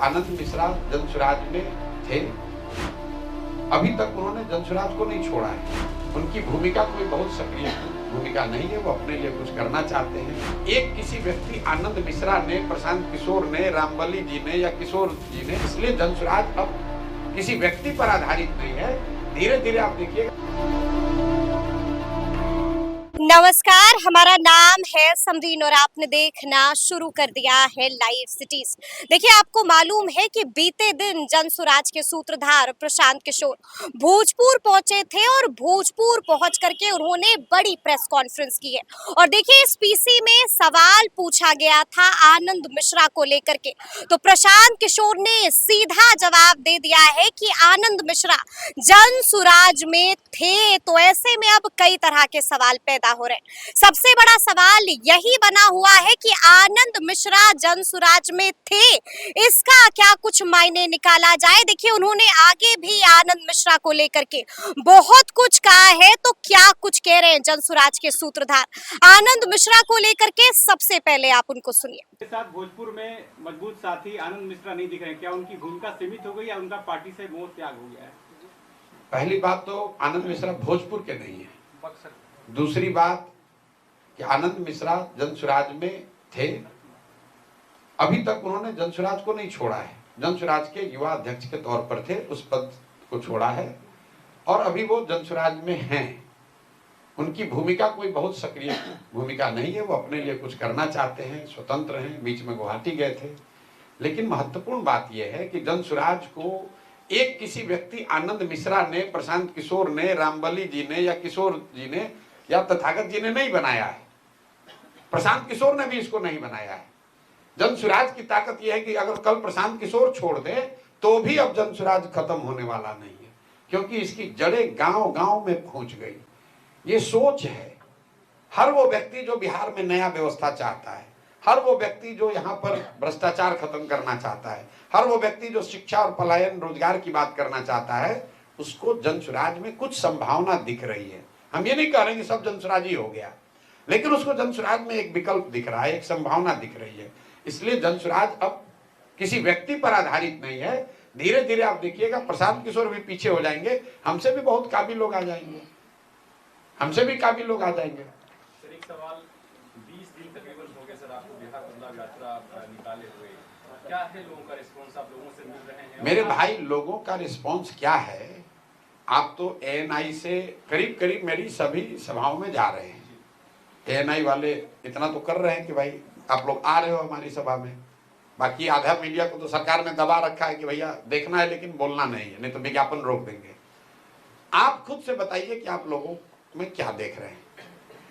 आनंद मिश्रा जनसुराज में थे, अभी तक उन्होंने जनसुराज को नहीं छोड़ा है। उनकी भूमिका कोई बहुत सक्रिय भूमिका नहीं है, वो अपने लिए कुछ करना चाहते हैं। एक किसी व्यक्ति आनंद मिश्रा ने, प्रशांत किशोर ने, रामबली जी ने या किशोर जी ने, इसलिए जनसुराज अब किसी व्यक्ति पर आधारित नहीं है। धीरे धीरे आप देखिएगा। नमस्कार, हमारा नाम है समरीन और आपने देखना शुरू कर दिया है लाइव सिटीज। देखिए, आपको मालूम है कि बीते दिन जनसुराज के सूत्रधार प्रशांत किशोर भोजपुर पहुंचे थे और भोजपुर पहुंच करके उन्होंने बड़ी प्रेस कॉन्फ्रेंस की है। और देखिए, इस पीसी में सवाल पूछा गया था आनंद मिश्रा को लेकर के, तो प्रशांत किशोर ने सीधा जवाब दे दिया है कि आनंद मिश्रा जनसुराज में थे। तो ऐसे में अब कई तरह के सवाल पैदा हो रहे हैं। सबसे बड़ा सवाल यही बना हुआ है कि आनंद मिश्रा जनसुराज में थे, इसका क्या कुछ मायने निकाला जाए। देखिए, उन्होंने आगे भी आनंद मिश्रा को लेकर के बहुत कुछ कहा है, तो क्या कुछ कह रहे हैं जनसुराज के सूत्रधार आनंद मिश्रा को लेकर के। सबसे पहले आप उनको सुनिए। साथ भोजपुर में मजबूत साथी आनंद मिश्रा नहीं दिख रहे, क्या उनकी भूमिका सीमित हो गई या उनका पार्टी से मोह त्याग हो गया है? पहली बात तो आनंद मिश्रा भोजपुर के नहीं है। दूसरी बात कि आनंद मिश्रा जनसुराज में थे, अभी तक उन्होंने जनसुराज को नहीं छोड़ा है। जनसुराज के युवा अध्यक्ष के तौर पर थे, उस पद को छोड़ा है और अभी वो जनसुराज में हैं। उनकी भूमिका कोई बहुत सक्रिय भूमिका नहीं है, वो अपने लिए कुछ करना चाहते हैं, स्वतंत्र हैं। बीच में गुवाहाटी गए थे। लेकिन महत्वपूर्ण बात यह है कि जनसुराज को एक किसी व्यक्ति आनंद मिश्रा ने, प्रशांत किशोर ने, रामबली जी ने या किशोर जी ने या तथागत जी ने नहीं बनाया है। प्रशांत किशोर ने भी इसको नहीं बनाया है। जनसुराज की ताकत यह है कि अगर कल प्रशांत किशोर छोड़ दे तो भी अब जनसुराज खत्म होने वाला नहीं है, क्योंकि इसकी जड़ें गांव गांव में पहुंच गई। ये सोच है। हर वो व्यक्ति जो बिहार में नया व्यवस्था चाहता है, हर वो व्यक्ति जो यहाँ पर भ्रष्टाचार खत्म करना चाहता है, हर वो व्यक्ति जो शिक्षा और पलायन रोजगार की बात करना चाहता है, उसको जनसुराज में कुछ संभावना दिख रही है। हम ये नहीं कह रहे कि सब जनसुराज ही हो गया, लेकिन उसको जनसुराज में एक विकल्प दिख रहा है, एक संभावना दिख रही है। इसलिए जनसुराज अब किसी व्यक्ति पर आधारित नहीं है। धीरे धीरे आप देखिएगा, प्रशांत किशोर भी पीछे हो जाएंगे, हमसे भी बहुत काबिल लोग आ जाएंगे, हमसे भी काबिल लोग आ जाएंगे। सर, एक सवाल, 20 दिन तकरीबन हो गए सर आपको बिहार बदलाव यात्रा निकाले हुए, क्या है लोगों का रिस्पॉन्स? आप लोगों से मिल रहे हैं? मेरे भाई, लोगों का रिस्पॉन्स क्या है? आप तो एएनआई से करीब करीब मेरी सभी सभाओं में जा रहे हैं। एएनआई वाले इतना तो कर रहे हैं कि भाई आप लोग आ रहे हो हमारी सभा में। बाकी आधा मीडिया को तो सरकार ने दबा रखा है कि भैया देखना है लेकिन बोलना नहीं है, नहीं तो विज्ञापन रोक देंगे। आप खुद से बताइए कि आप लोगों में क्या देख रहे हैं।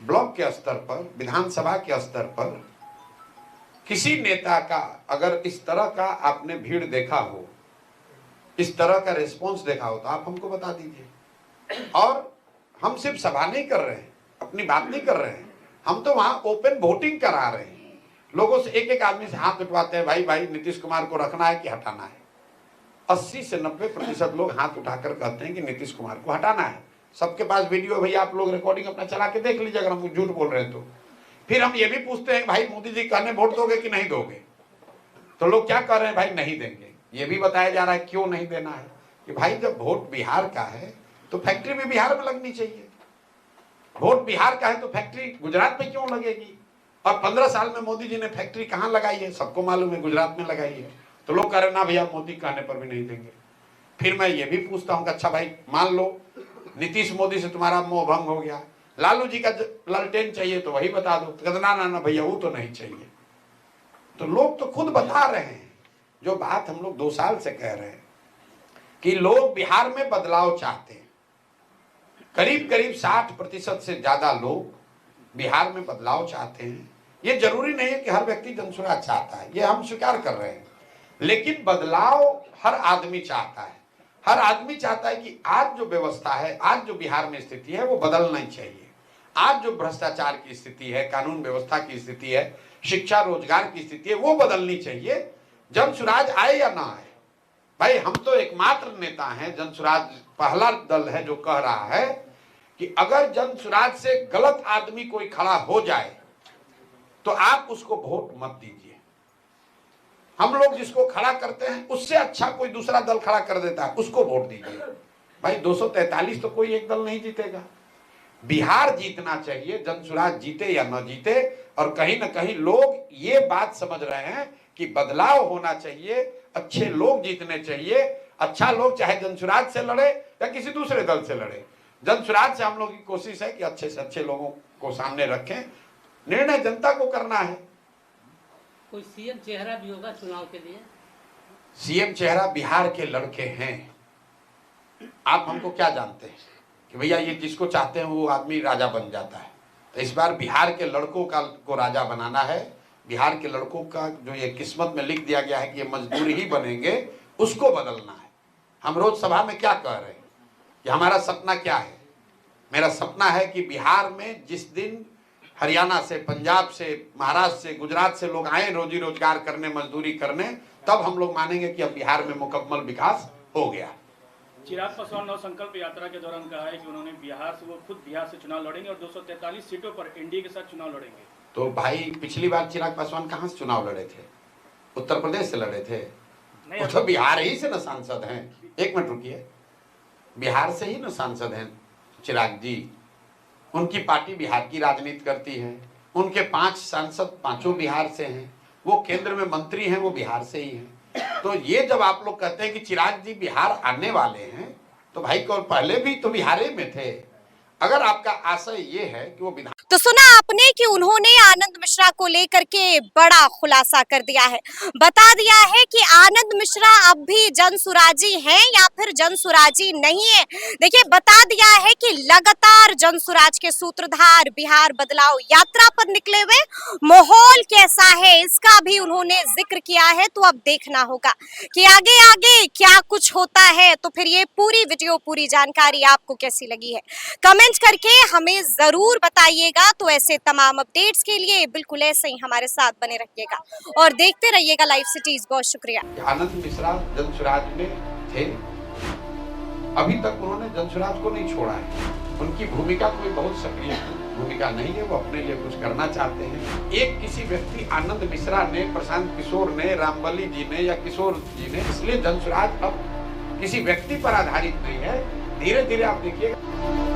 ब्लॉक के स्तर पर, विधानसभा के स्तर पर किसी नेता का अगर इस तरह का आपने भीड़ देखा हो, इस तरह का रिस्पॉन्स देखा हो, तो आप हमको बता दीजिए। और हम सिर्फ सभा नहीं कर रहे हैं, अपनी बात नहीं कर रहे हैं, हम तो वहां ओपन वोटिंग करा रहे हैं। लोगों से एक एक आदमी से हाथ उठवाते हैं, भाई भाई नीतीश कुमार को रखना है कि हटाना है। 80 से 90% लोग हाथ उठाकर कहते हैं कि नीतीश कुमार को हटाना है। सबके पास वीडियो, भैया आप लोग रिकॉर्डिंग अपना चला के देख लीजिए अगर हम झूठ बोल रहे हैं तो। फिर हम ये भी पूछते हैं, भाई मोदी जी कहने वोट दोगे कि नहीं दोगे? तो लोग क्या कह रहे हैं, भाई नहीं देंगे। ये भी बताया जा रहा है क्यों नहीं देना है, कि भाई जब वोट बिहार का है तो फैक्ट्री भी बिहार में लगनी चाहिए। वोट बिहार का है तो फैक्ट्री गुजरात में क्यों लगेगी? और 15 साल में मोदी जी ने फैक्ट्री कहाँ लगाई है? सबको मालूम है, गुजरात में लगाई है। तो लोग कह रहे ना भैया मोदी कहने पर भी नहीं देंगे। फिर मैं ये भी पूछता हूँ कि अच्छा भाई मान लो नीतीश मोदी से तुम्हारा मोह भंग हो गया, लालू जी का लालटेन चाहिए तो वही बता दो। तो ना ना ना भैया वो तो नहीं चाहिए। तो लोग तो खुद बता रहे हैं जो बात हम लोग 2 साल से कह रहे हैं कि लोग बिहार में बदलाव चाहते हैं। करीब करीब 60% से ज्यादा लोग बिहार में बदलाव चाहते हैं। ये जरूरी नहीं है कि हर व्यक्ति जनसुराज चाहता है, ये हम स्वीकार कर रहे हैं, लेकिन बदलाव हर आदमी चाहता है। हर आदमी चाहता है कि आज जो व्यवस्था है, आज जो बिहार में स्थिति है वो बदलना चाहिए। आज जो भ्रष्टाचार की स्थिति है, कानून व्यवस्था की स्थिति है, शिक्षा रोजगार की स्थिति है, वो बदलनी चाहिए। जनसुराज आए या ना आए, भाई हम तो एकमात्र नेता हैं, जनसुराज पहला दल है जो कह रहा है कि अगर जनसुराज से गलत आदमी कोई खड़ा हो जाए तो आप उसको वोट मत दीजिए। हम लोग जिसको खड़ा करते हैं उससे अच्छा कोई दूसरा दल खड़ा कर देता है, उसको वोट दीजिए। भाई 243 तो कोई एक दल नहीं जीतेगा। बिहार जीतना चाहिए, जनसुराज जीते या न जीते। और कहीं ना कहीं लोग ये बात समझ रहे हैं कि बदलाव होना चाहिए, अच्छे लोग जीतने चाहिए। अच्छा लोग चाहे जनसुराज से लड़े या किसी दूसरे दल से लड़े, जनसुराज से हम लोग की कोशिश है कि अच्छे से अच्छे लोगों को सामने रखें। निर्णय जनता को करना है। कोई सीएम चेहरा भी होगा चुनाव के लिए? सीएम चेहरा बिहार के लड़के हैं। आप हमको क्या जानते हैं कि भैया ये जिसको चाहते हैं वो आदमी राजा बन जाता है। तो इस बार बिहार के लड़कों को राजा बनाना है। बिहार के लड़कों का जो ये किस्मत में लिख दिया गया है कि ये मजदूर ही बनेंगे, उसको बदलना है। हम रोज सभा में क्या कह रहे हैं कि हमारा सपना क्या है। मेरा सपना है कि बिहार में जिस दिन हरियाणा से, पंजाब से, महाराष्ट्र से, गुजरात से लोग आए रोजी रोजगार करने, मजदूरी करने, तब हम लोग मानेंगे कि अब बिहार में मुकम्मल विकास हो गया। चिराग पासवान नव संकल्प यात्रा के दौरान कहा है कि उन्होंने बिहार से, वो खुद बिहार से चुनाव लड़ेंगे और 243 सीटों पर एनडीए के साथ चुनाव लड़ेंगे। तो भाई पिछली बार चिराग पासवान कहाँ से चुनाव लड़े थे? उत्तर प्रदेश से लड़े थे। वो तो बिहार ही से न सांसद हैं। एक मिनट रुकिए, बिहार से ही न सांसद हैं चिराग जी। उनकी पार्टी बिहार की राजनीति करती है। उनके 5 सांसद पांचों बिहार से हैं। वो केंद्र में मंत्री हैं, वो बिहार से ही हैं। तो ये जब आप लोग कहते हैं कि चिराग जी बिहार आने वाले हैं, तो भाई कौन पहले भी तो बिहार में थे। अगर आपका आशय ये है कि वो विधान, तो सुना आपने कि उन्होंने आनंद मिश्रा को लेकर के बड़ा खुलासा कर दिया है। बता दिया है कि आनंद मिश्रा अब भी जनसुराजी हैं या फिर जनसुराजी नहीं है। देखिए, बता दिया है कि लगातार जनसुराज के सूत्रधार बिहार बदलाव यात्रा पर निकले हुए। माहौल कैसा है इसका भी उन्होंने जिक्र किया है। तो अब देखना होगा कि आगे आगे क्या कुछ होता है। तो फिर ये पूरी वीडियो, पूरी जानकारी आपको कैसी लगी है, कमेंट करके हमें जरूर बताइएगा। तो ऐसे तमाम अपडेट्स के लिए बिल्कुल ऐसे ही हमारे साथ बने रहिएगा और देखते रहिएगा लाइव सिटीज। बहुत शुक्रिया। आनंद मिश्रा जनसुराज में थे, अभी तक उन्होंने जनसुराज को नहीं छोड़ा है। उनकी भूमिका कोई बहुत सक्रिय भूमिका नहीं है। वो अपने लिए कुछ करना चाहते हैं। एक किसी व्यक्ति आनंद मिश्रा ने, प्रशांत किशोर ने, रामबली जी ने या किशोर जी ने, इसलिए जनसुराज अब किसी व्यक्ति पर आधारित नहीं है। धीरे धीरे आप देखिएगा।